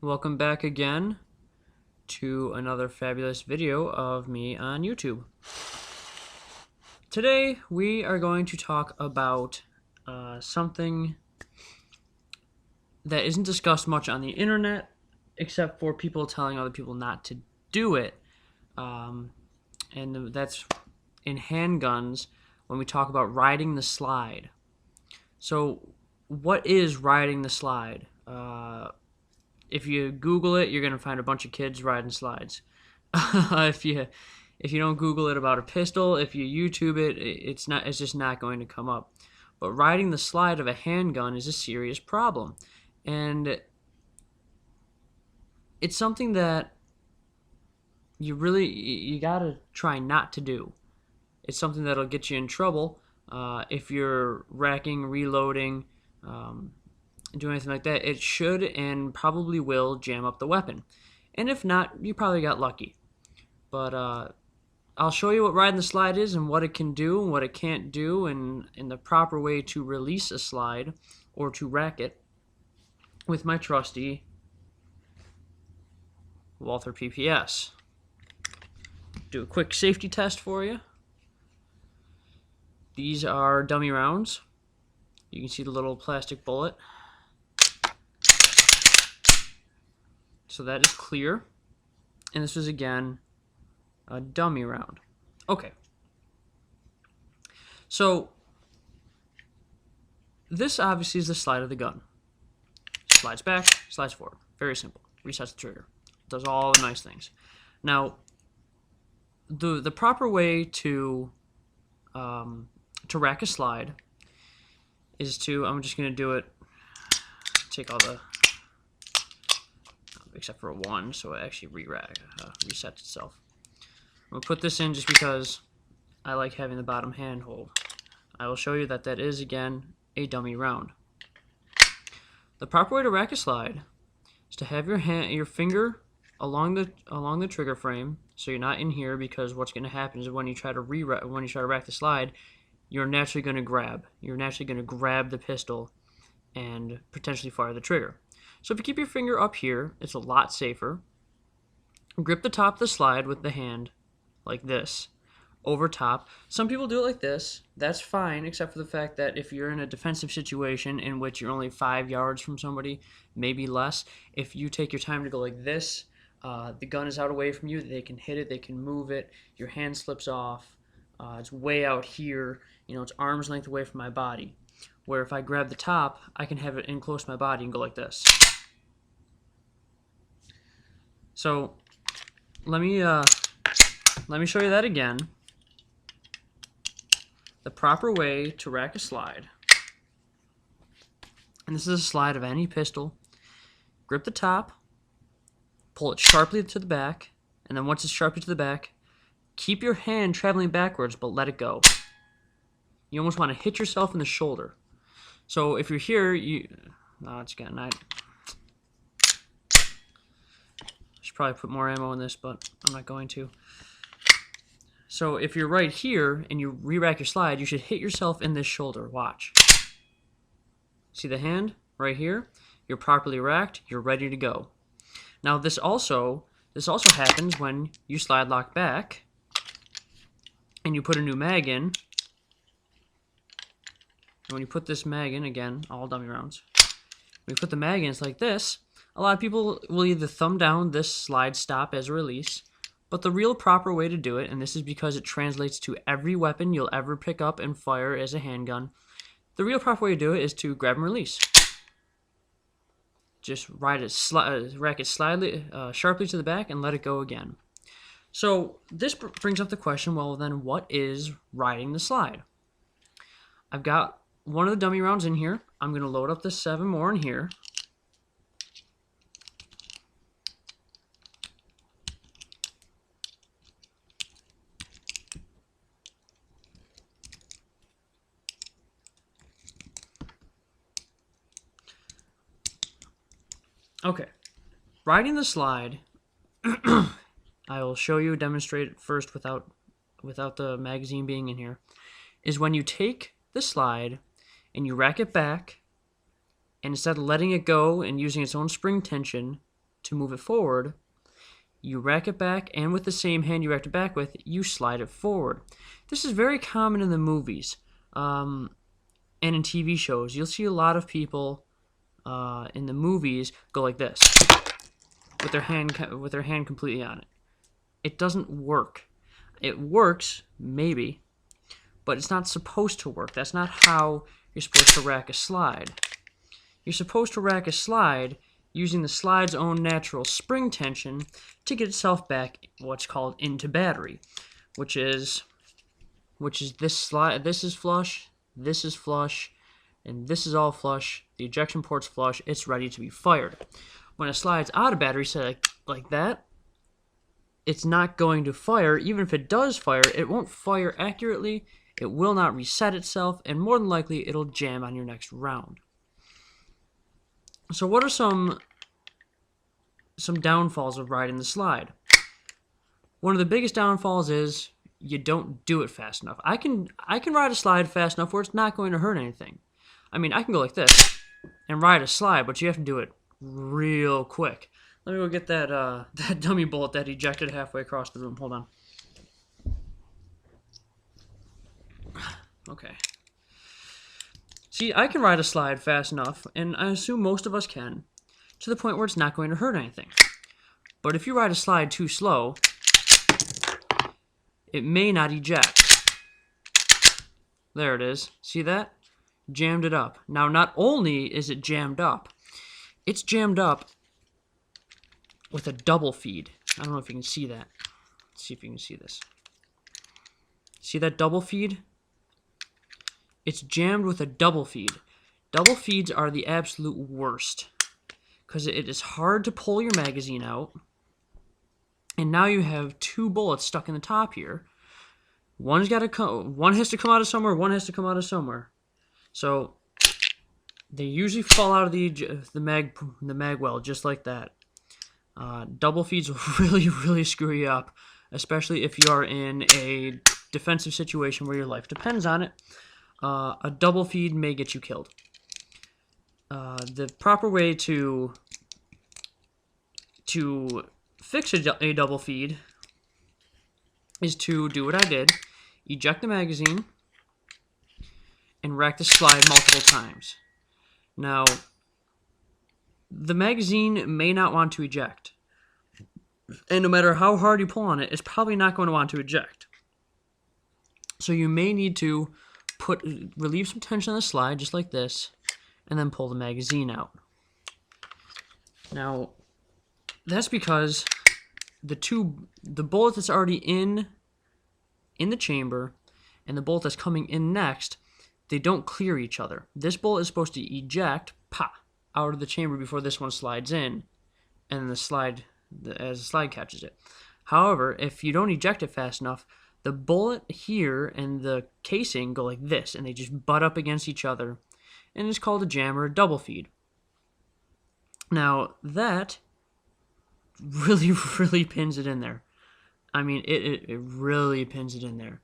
Welcome back again to another fabulous video of me on YouTube. Today we are going to talk about something that isn't discussed much on the internet except for people telling other people not to do it. And that's in handguns when we talk about riding the slide. So what is riding the slide? If you Google it, you're gonna find a bunch of kids riding slides. if you don't Google it about a pistol, if you YouTube it, it's just not going to come up. But riding the slide of a handgun is a serious problem, and it's something that you gotta try not to do. It's something that'll get you in trouble if you're racking, reloading, do anything like that. It should and probably will jam up the weapon. And if not, you probably got lucky. But I'll show you what riding the slide is and what it can do and what it can't do and the proper way to release a slide or to rack it with my trusty Walther PPS. Do a quick safety test for you. These are dummy rounds. You can see the little plastic bullet. So that is clear. And this was, again, a dummy round. Okay. So this obviously is the slide of the gun. Slides back, slides forward. Very simple. Resets the trigger. Does all the nice things. Now, the proper way to rack a slide is to, I'm just going to do it, take all the, except for a 1, so it actually resets itself. I'm going to put this in just because I like having the bottom handhold. I will show you that that is, again, a dummy round. The proper way to rack a slide is to have your finger along the trigger frame, so you're not in here, because what's going to happen is when you try to rack the slide, you're naturally going to grab the pistol and potentially fire the trigger. So if you keep your finger up here, it's a lot safer. Grip the top of the slide with the hand like this over top. Some people do it like this. That's fine, except for the fact that if you're in a defensive situation in which you're only 5 yards from somebody, maybe less, if you take your time to go like this, the gun is out away from you, they can hit it, they can move it, your hand slips off, it's way out here, it's arm's length away from my body. Where if I grab the top, I can have it in close to my body and go like this. So let me show you that again. The proper way to rack a slide. And this is a slide of any pistol. Grip the top, pull it sharply to the back, and then once it's sharply to the back, keep your hand traveling backwards, but let it go. You almost want to hit yourself in the shoulder. So if you're here, it's getting, I should probably put more ammo in this, but I'm not going to. So if you're right here and you re-rack your slide, you should hit yourself in this shoulder. Watch. See the hand right here? You're properly racked. You're ready to go. Now this also happens when you slide lock back and you put a new mag in. And when you put this mag in, again, all dummy rounds, when you put the mag in, it's like this. A lot of people will either thumb down this slide stop as a release, but the real proper way to do it, and this is because it translates to every weapon you'll ever pick up and fire as a handgun, the real proper way to do it is to grab and release. Just rack it sharply to the back and let it go again. So this brings up the question, well then what is riding the slide? I've got one of the dummy rounds in here. I'm going to load up the 7 more in here. Okay, riding the slide, I will show you, demonstrate it first without the magazine being in here, is when you take the slide and you rack it back, and instead of letting it go and using its own spring tension, to move it forward, you rack it back, and with the same hand you racked it back with, you slide it forward. This is very common in the movies and in TV shows. You'll see a lot of people in the movies go like this with their hand completely on it. It doesn't work. It works, maybe, but it's not supposed to work. That's not how you're supposed to rack a slide. You're supposed to rack a slide using the slide's own natural spring tension to get itself back what's called into battery, which is this slide. This is flush, and this is all flush. The ejection port's flush. It's ready to be fired. When a slide's out of battery, say like that, it's not going to fire. Even if it does fire, it won't fire accurately. It will not reset itself, and more than likely, it'll jam on your next round. So what are some downfalls of riding the slide? One of the biggest downfalls is you don't do it fast enough. I can ride a slide fast enough where it's not going to hurt anything. I mean, I can go like this and ride a slide, but you have to do it real quick. Let me go get that dummy bullet that ejected halfway across the room. Hold on. Okay. See, I can ride a slide fast enough, and I assume most of us can, to the point where it's not going to hurt anything. But if you ride a slide too slow, it may not eject. There it is. See that? Jammed it up. Now, not only is it jammed up, it's jammed up with a double feed. I don't know if you can see that. Let's see if you can see this. See that double feed? It's jammed with a double feed. Double feeds are the absolute worst because it is hard to pull your magazine out. And now you have two bullets stuck in the top here. One has to come out of somewhere, one has to come out of somewhere. So they usually fall out of the mag well just like that. Double feeds will really screw you up, especially if you are in a defensive situation where your life depends on it. A double feed may get you killed. The proper way to fix a double feed is to do what I did: eject the magazine and rack the slide multiple times. Now, the magazine may not want to eject, and no matter how hard you pull on it, it's probably not going to want to eject. So you may need to relieve some tension on the slide, just like this, and then pull the magazine out. Now, that's because the bullet that's already in the chamber and the bullet that's coming in next, they don't clear each other. This bullet is supposed to eject, out of the chamber before this one slides in, and as the slide catches it. However, if you don't eject it fast enough, the bullet here and the casing go like this, and they just butt up against each other, and it's called a jam or a double feed. Now, that really pins it in there. I mean, it really pins it in there.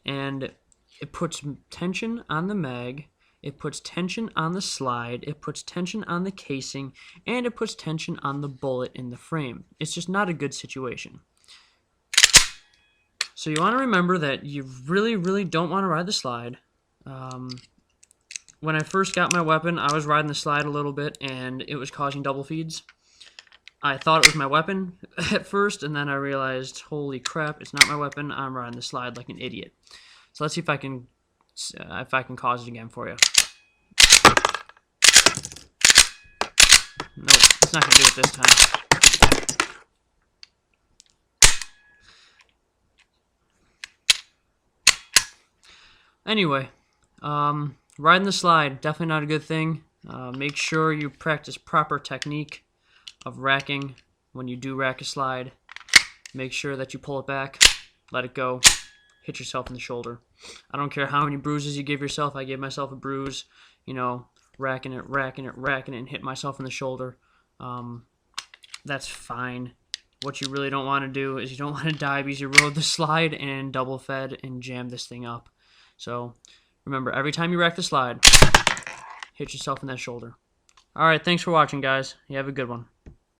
And it puts tension on the mag, it puts tension on the slide, it puts tension on the casing, and it puts tension on the bullet in the frame. It's just not a good situation. So you want to remember that you really don't want to ride the slide. When I first got my weapon, I was riding the slide a little bit, and it was causing double feeds. I thought it was my weapon at first, and then I realized, holy crap, it's not my weapon. I'm riding the slide like an idiot. So let's see if I can cause it again for you. Nope, it's not going to do it this time. Anyway, riding the slide, definitely not a good thing. Make sure you practice proper technique of racking when you do rack a slide. Make sure that you pull it back, let it go, hit yourself in the shoulder. I don't care how many bruises you give yourself. I gave myself a bruise, racking it, and hit myself in the shoulder. That's fine. What you really don't want to do is you don't want to die because you rode the slide and double fed and jammed this thing up. So remember, every time you rack the slide, hit yourself in that shoulder. Alright, thanks for watching, guys. You have a good one.